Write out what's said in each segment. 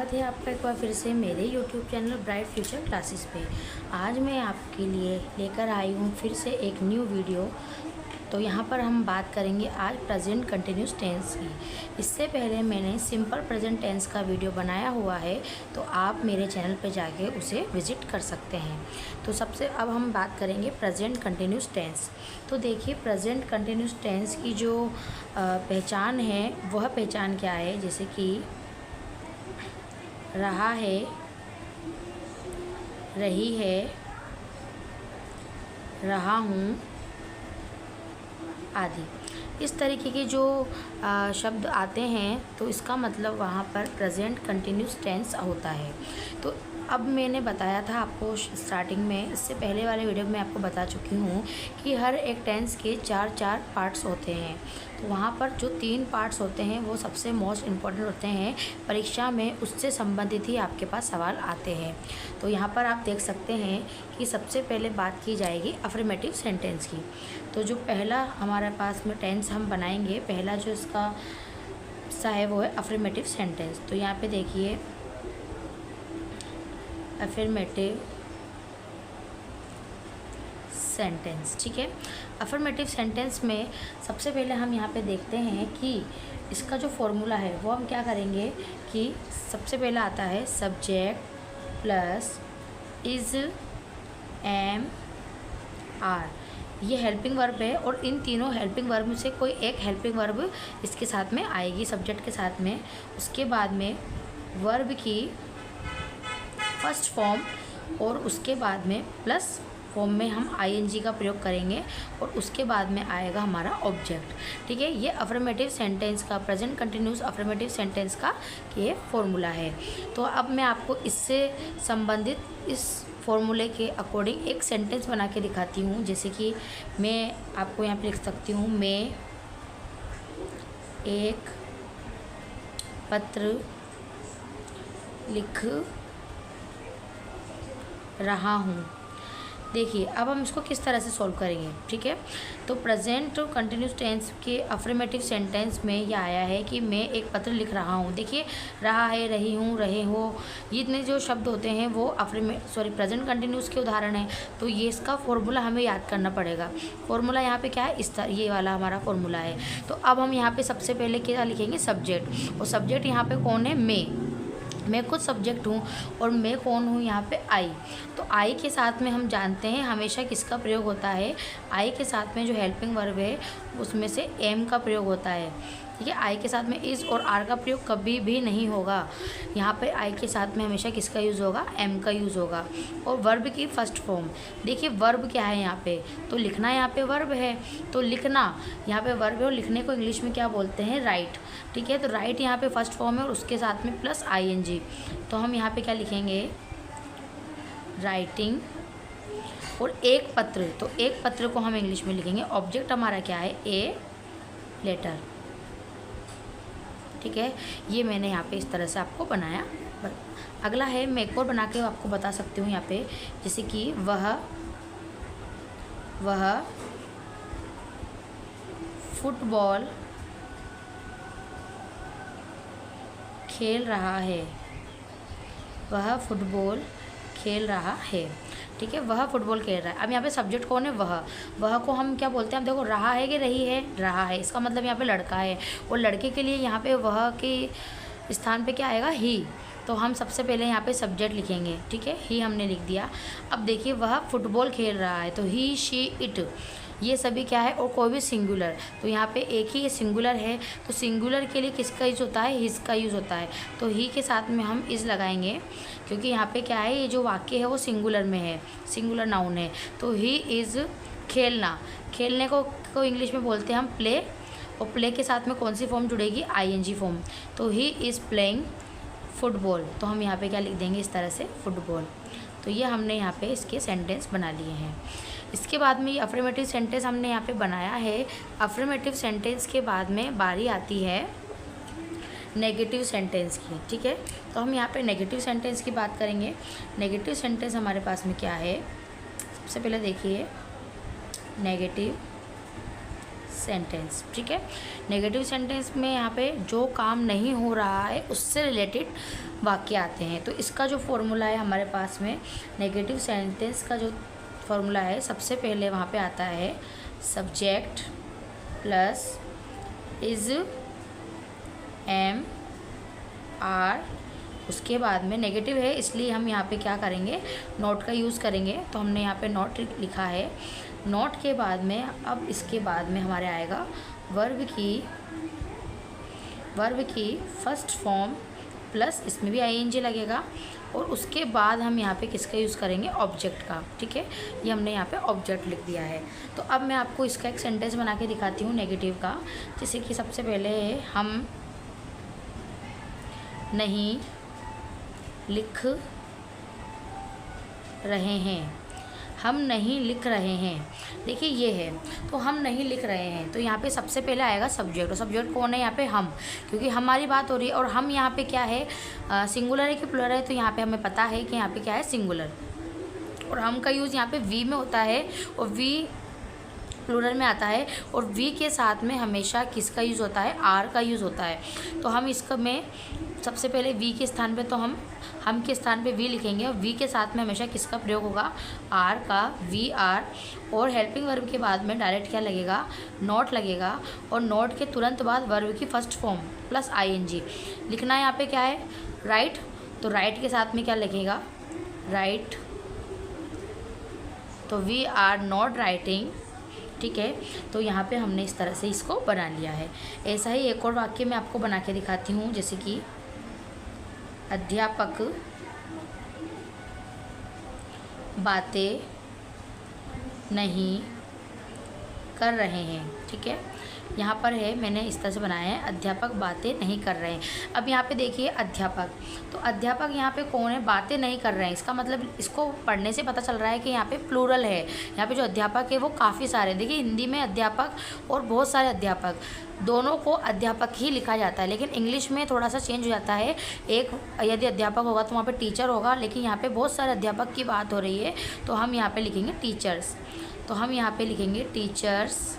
स्वागत है आपका एक बार फिर से मेरे YouTube channel bright future classes पे। आज मैं आपके लिए लेकर आई हूँ फिर से एक न्यू वीडियो। तो यहाँ पर हम बात करेंगे आज प्रेजेंट कंटिन्यूस टेंस की। इससे पहले मैंने सिंपल प्रेजेंट टेंस का वीडियो बनाया हुआ है, तो आप मेरे चैनल पे जाके उसे विज़िट कर सकते हैं। तो सबसे अब हम बात करेंगे प्रेजेंट कंटिन्यूस टेंस। तो देखिए, प्रेजेंट कंटिन्यूस टेंस की जो पहचान है वह पहचान क्या है, जैसे कि रहा है, रही है, रहा हूँ आदि। इस तरीके के जो शब्द आते हैं तो इसका मतलब वहाँ पर प्रेजेंट कंटिन्यूस टेंस होता है। तो अब मैंने बताया था आपको स्टार्टिंग में, इससे पहले वाले वीडियो में आपको बता चुकी हूँ कि हर एक टेंस के चार पार्ट्स होते हैं। तो वहाँ पर जो 3 पार्ट्स होते हैं वो सबसे मोस्ट इम्पॉर्टेंट होते हैं। परीक्षा में उससे संबंधित ही आपके पास सवाल आते हैं। तो यहाँ पर आप देख सकते हैं कि सबसे पहले बात की जाएगी अफर्मेटिव सेंटेंस की। तो जो पहला हमारे पास में टेंस हम बनाएंगे, पहला जो इसका सा है वो है अफर्मेटिव सेंटेंस। तो यहाँ पे देखिए, अफर्मेटिव सेंटेंस, ठीक है। अफर्मेटिव सेंटेंस में सबसे पहले हम यहाँ पे देखते हैं कि इसका जो फॉर्मूला है वो हम क्या करेंगे कि सबसे पहला आता है subject plus is, am, are. ये हेल्पिंग वर्ब है और इन तीनों हेल्पिंग वर्ब में से कोई एक हेल्पिंग वर्ब इसके साथ में आएगी, सब्जेक्ट के साथ में। उसके बाद में वर्ब की फर्स्ट फॉर्म और उसके बाद में प्लस फॉर्म में हम आईएनजी का प्रयोग करेंगे और उसके बाद में आएगा हमारा ऑब्जेक्ट, ठीक है। ये अफर्मेटिव सेंटेंस का, प्रेजेंट कंटिन्यूस अफर्मेटिव सेंटेंस का ये फॉर्मूला है। तो अब मैं आपको इससे संबंधित इस फॉर्मूले के अकॉर्डिंग एक सेंटेंस बना के दिखाती हूँ। जैसे कि मैं आपको यहाँ पे लिख सकती हूँ, मैं एक पत्र लिख रहा हूँ। देखिए, अब हम इसको किस तरह से सॉल्व करेंगे, ठीक है। तो प्रेजेंट कंटिन्यूस टेंस के अफर्मेटिव सेंटेंस में यह आया है कि मैं एक पत्र लिख रहा हूँ। देखिए, रहा है, रही हूँ, रहे हो, ये इतने जो शब्द होते हैं वो प्रेजेंट कंटिन्यूस के उदाहरण हैं। तो ये इसका फॉर्मूला हमें याद करना पड़ेगा। फॉर्मूला यहाँ पे क्या है, ये वाला हमारा फॉर्मूला है। तो अब हम यहाँ पे सबसे पहले क्या लिखेंगे, सब्जेक्ट। और सब्जेक्ट यहाँ पे कौन है, मैं खुद सब्जेक्ट हूँ और मैं कौन हूँ यहाँ पे, आई। तो आई के साथ में हम जानते हैं हमेशा किसका प्रयोग होता है, आई के साथ में जो हेल्पिंग वर्ब है उसमें से एम का प्रयोग होता है, ठीक है। आई के साथ में इज़ और आर का प्रयोग कभी भी नहीं होगा। यहाँ पे आई के साथ में हमेशा किसका यूज़ होगा, एम का यूज़ होगा। और वर्ब की फर्स्ट फॉर्म, देखिए वर्ब क्या है यहाँ पे, तो लिखना यहाँ पे वर्ब है। तो लिखना यहाँ पे वर्ब है और लिखने को इंग्लिश में क्या बोलते हैं, राइट, ठीक है। तो राइट यहाँ पे फर्स्ट फॉर्म है और उसके साथ में प्लस आईएनजी। तो हम यहाँ पे क्या लिखेंगे, राइटिंग। और एक पत्र, तो एक पत्र को हम इंग्लिश में लिखेंगे, ऑब्जेक्ट हमारा क्या है, ए लेटर, ठीक है। ये मैंने यहाँ पे इस तरह से आपको बनाया। अगला है, मैं एक और बना के आपको बता सकती हूँ यहाँ पे, जैसे कि वह फुटबॉल खेल रहा है, वह फुटबॉल खेल रहा है, ठीक है। वह फुटबॉल खेल रहा है। अब यहाँ पे सब्जेक्ट कौन है, वह को हम क्या बोलते हैं, हम देखो रहा है कि रही है, रहा है। इसका मतलब यहाँ पे लड़का है और लड़के के लिए यहाँ पे वह के स्थान पे क्या आएगा, ही। तो हम सबसे पहले यहाँ पे सब्जेक्ट लिखेंगे, ठीक है, ही हमने लिख दिया। अब देखिए, वह फुटबॉल खेल रहा है, तो ही, शी, इट, ये सभी क्या है, और कोई भी सिंगुलर। तो यहाँ पे एक ही सिंगुलर है, तो सिंगुलर के लिए किसका यूज़ होता है, हिज का यूज़ होता है। तो ही के साथ में हम इज़ लगाएंगे, क्योंकि यहाँ पे क्या है, ये जो वाक्य है वो सिंगुलर में है, सिंगुलर नाउन है। तो ही इज़ खेलना, खेलने को इंग्लिश में बोलते हैं हम प्ले। और प्ले के साथ में कौन सी फॉर्म जुड़ेगी, आईएनजी फॉर्म। तो ही इज़ प्लेइंग फुटबॉल। तो हम यहाँ पे क्या लिख देंगे, इस तरह से, फुटबॉल। तो ये हमने यहाँ पे इसके सेंटेंस बना लिए हैं। इसके बाद में ये अफर्मेटिव सेंटेंस हमने यहाँ पे बनाया है। अफर्मेटिव सेंटेंस के बाद में बारी आती है नेगेटिव सेंटेंस की, ठीक है। तो हम यहाँ पे नेगेटिव सेंटेंस की बात करेंगे। नेगेटिव सेंटेंस हमारे पास में क्या है, सबसे पहले देखिए, नेगेटिव सेंटेंस। ठीक है, नेगेटिव सेंटेंस में यहाँ पे जो काम नहीं हो रहा है उससे रिलेटेड वाक्य आते हैं। तो इसका जो फॉर्मूला है हमारे पास में, नेगेटिव सेंटेंस का जो फॉर्मूला है, सबसे पहले वहाँ पे आता है subject plus is am are, उसके बाद में नेगेटिव है इसलिए हम यहाँ पे क्या करेंगे, नॉट का यूज़ करेंगे। तो हमने यहाँ पे नॉट लिखा है। नॉट के बाद में अब इसके बाद में हमारे आएगा वर्ब की फर्स्ट फॉर्म प्लस इसमें भी आईएनजी लगेगा, और उसके बाद हम यहाँ पे किसका यूज़ करेंगे, ऑब्जेक्ट का। ठीक है, ये हमने यहाँ पे ऑब्जेक्ट लिख दिया है। तो अब मैं आपको इसका एक सेंटेंस बना के दिखाती हूँ नेगेटिव का। जैसे कि सबसे पहले हम नहीं लिख रहे हैं, हम नहीं लिख रहे हैं। देखिए ये है, तो हम नहीं लिख रहे हैं, तो यहाँ पे सबसे पहले आएगा सब्जेक्ट। और सब्जेक्ट कौन है यहाँ पे, हम, क्योंकि हमारी बात हो रही है। और हम यहाँ पे क्या है, सिंगुलर है कि प्लुरल है, तो यहाँ पे हमें पता है कि यहाँ पे क्या है, सिंगुलर। और हम का यूज़ यहाँ पे वी में होता है, और वी प्लूरल में आता है। और वी के साथ में हमेशा किसका यूज़ होता है, आर का यूज़ होता है। तो हम इसका में सबसे पहले वी के स्थान पे, तो हम के स्थान पे वी लिखेंगे, और वी के साथ में हमेशा किसका प्रयोग होगा, आर का, वी आर। और हेल्पिंग वर्ब के बाद में डायरेक्ट क्या लगेगा, नॉट लगेगा। और नॉट के तुरंत बाद वर्ब की फर्स्ट फॉर्म प्लस आईएनजी लिखना है। यहाँ पे क्या है, राइट, तो राइट के साथ में क्या लिखेगा, राइट, तो वी आर नॉट राइटिंग। ठीक है, तो यहाँ पे हमने इस तरह से इसको बना लिया है। ऐसा ही एक और वाक्य मैं आपको बना के दिखाती हूँ, जैसे कि अध्यापक बातें नहीं कर रहे हैं। ठीक है, यहाँ पर है, मैंने इस तरह से बनाया है, अध्यापक बातें नहीं कर रहे हैं। अब यहाँ पे देखिए अध्यापक, तो अध्यापक यहाँ पे कौन है, बातें नहीं कर रहे हैं। इसका मतलब इसको पढ़ने से पता चल रहा है कि यहाँ पे प्लूरल है। यहाँ पे जो अध्यापक है वो काफ़ी सारे, देखिए हिंदी में अध्यापक और बहुत सारे अध्यापक, दोनों को अध्यापक ही लिखा जाता है। लेकिन इंग्लिश में थोड़ा सा चेंज हो जाता है, एक यदि अध्यापक होगा तो वहाँ पर टीचर होगा, लेकिन यहाँ पर बहुत सारे अध्यापक की बात हो रही है, तो हम यहाँ पर लिखेंगे टीचर्स। तो हम यहाँ पे लिखेंगे टीचर्स।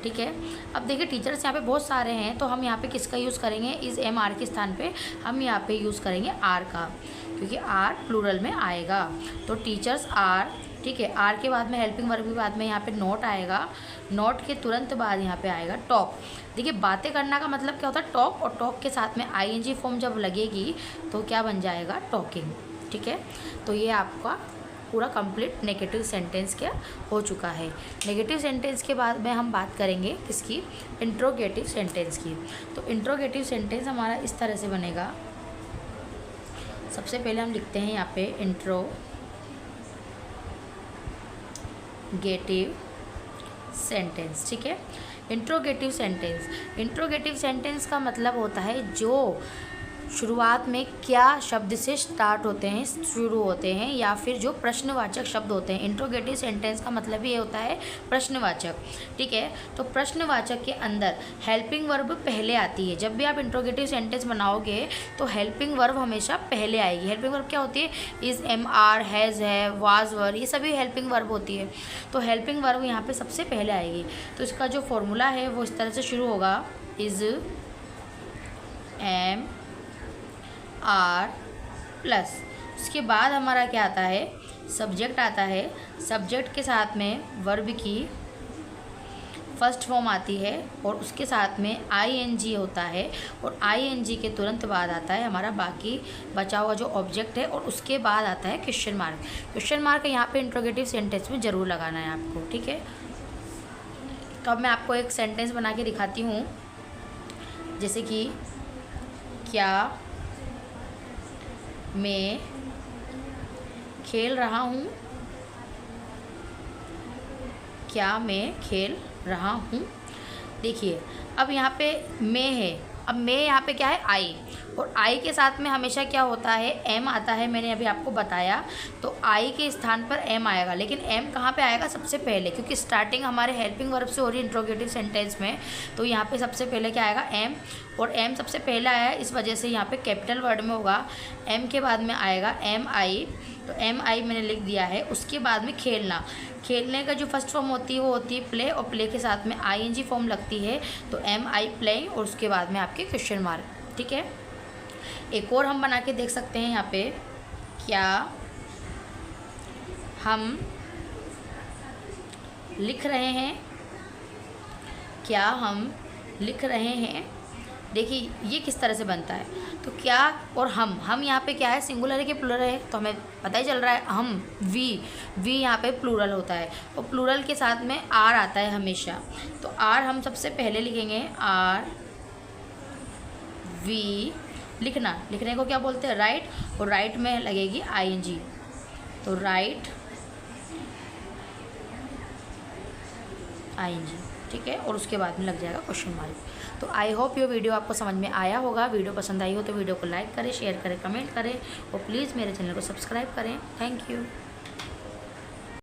ठीक है, अब देखिए टीचर्स यहाँ पे बहुत सारे हैं, तो हम यहाँ पे किसका यूज़ करेंगे, इस एम आर के स्थान पे हम यहाँ पे यूज़ करेंगे आर का, क्योंकि आर प्लूरल में आएगा। तो टीचर्स आर। ठीक है, आर के बाद में हेल्पिंग वर्ब के बाद में यहाँ पे नॉट आएगा, नॉट के तुरंत बाद यहाँ पे आएगा टॉक। देखिए बातें करना का मतलब क्या होता है, टॉक, और टॉक के साथ में आईएनजी फॉर्म जब लगेगी तो क्या बन जाएगा, टॉकिंग। ठीक है, तो ये आपका पूरा कंप्लीट नेगेटिव सेंटेंस क्या हो चुका है। नेगेटिव सेंटेंस के बाद में हम बात करेंगे किसकी, इंट्रोगेटिव सेंटेंस की। तो इंट्रोगेटिव सेंटेंस हमारा इस तरह से बनेगा। सबसे पहले हम लिखते हैं यहाँ पे इंट्रोगेटिव सेंटेंस। ठीक है, इंट्रोगेटिव सेंटेंस का मतलब होता है जो शुरुआत में क्या शब्द से स्टार्ट होते हैं, शुरू होते हैं, या फिर जो प्रश्नवाचक शब्द होते हैं। इंट्रोगेटिव सेंटेंस का मतलब ये होता है प्रश्नवाचक। ठीक है, तो प्रश्नवाचक के अंदर हेल्पिंग वर्ब पहले आती है। जब भी आप इंट्रोगेटिव सेंटेंस बनाओगे तो हेल्पिंग वर्ब हमेशा पहले आएगी। हेल्पिंग वर्ब क्या होती है, इज़, एम आर, हैज़ है, वाज वर, ये सभी हेल्पिंग वर्ब होती है। तो हेल्पिंग वर्ब यहाँ पे सबसे पहले आएगी। तो इसका जो फॉर्मूला है वो इस तरह से शुरू होगा, इज़, एम आर प्लस, उसके बाद हमारा क्या आता है, सब्जेक्ट आता है। सब्जेक्ट के साथ में वर्ब की फर्स्ट फॉर्म आती है, और उसके साथ में आईएनजी होता है, और आईएनजी के तुरंत बाद आता है हमारा बाकी बचा हुआ जो ऑब्जेक्ट है, और उसके बाद आता है क्वेश्चन मार्क। क्वेश्चन मार्क यहाँ पे इंट्रोगेटिव सेंटेंस में ज़रूर लगाना है आपको। ठीक है, तो अब मैं आपको एक सेंटेंस बना के दिखाती हूँ, जैसे कि क्या मैं खेल रहा हूँ, क्या मैं खेल रहा हूँ। देखिए अब यहाँ पे मैं है, अब मैं यहाँ पे क्या है, आई, और आई के साथ में हमेशा क्या होता है, एम आता है। मैंने अभी आपको बताया, तो आई के स्थान पर एम आएगा, लेकिन एम कहाँ पे आएगा, सबसे पहले, क्योंकि स्टार्टिंग हमारे हेल्पिंग वर्ब से हो रही है इंट्रोगेटिव सेंटेंस में। तो यहाँ पे सबसे पहले क्या आएगा, एम, और एम सबसे पहले आया है, इस वजह से यहाँ पे कैपिटल वर्ड में होगा। एम के बाद में आएगा एम आई, तो MI मैंने लिख दिया है। उसके बाद में खेलना, खेलने का जो फर्स्ट फॉर्म होती है वो होती है प्ले, और प्ले के साथ में ING फॉर्म लगती है, तो MI प्लेइंग, और उसके बाद में आपके क्वेश्चन मार्क। ठीक है, एक और हम बना के देख सकते हैं यहाँ पे, क्या हम लिख रहे हैं, क्या हम लिख रहे हैं। देखिए ये किस तरह से बनता है, तो क्या और हम यहाँ पे क्या है, सिंगुलर है कि प्लूरल है, तो हमें पता ही चल रहा है हम, वी यहाँ पे प्लूरल होता है, और प्लूरल के साथ में आर आता है हमेशा, तो आर हम सबसे पहले लिखेंगे, आर वी। लिखने को क्या बोलते हैं, राइट, और राइट में लगेगी ING, तो राइट ING। ठीक है, और उसके बाद में लग जाएगा क्वेश्चन मार्क। तो आई होप ये वीडियो आपको समझ में आया होगा। वीडियो पसंद आई हो तो वीडियो को लाइक करें, शेयर करें, कमेंट करें, और प्लीज़ मेरे चैनल को सब्सक्राइब करें। Thank you.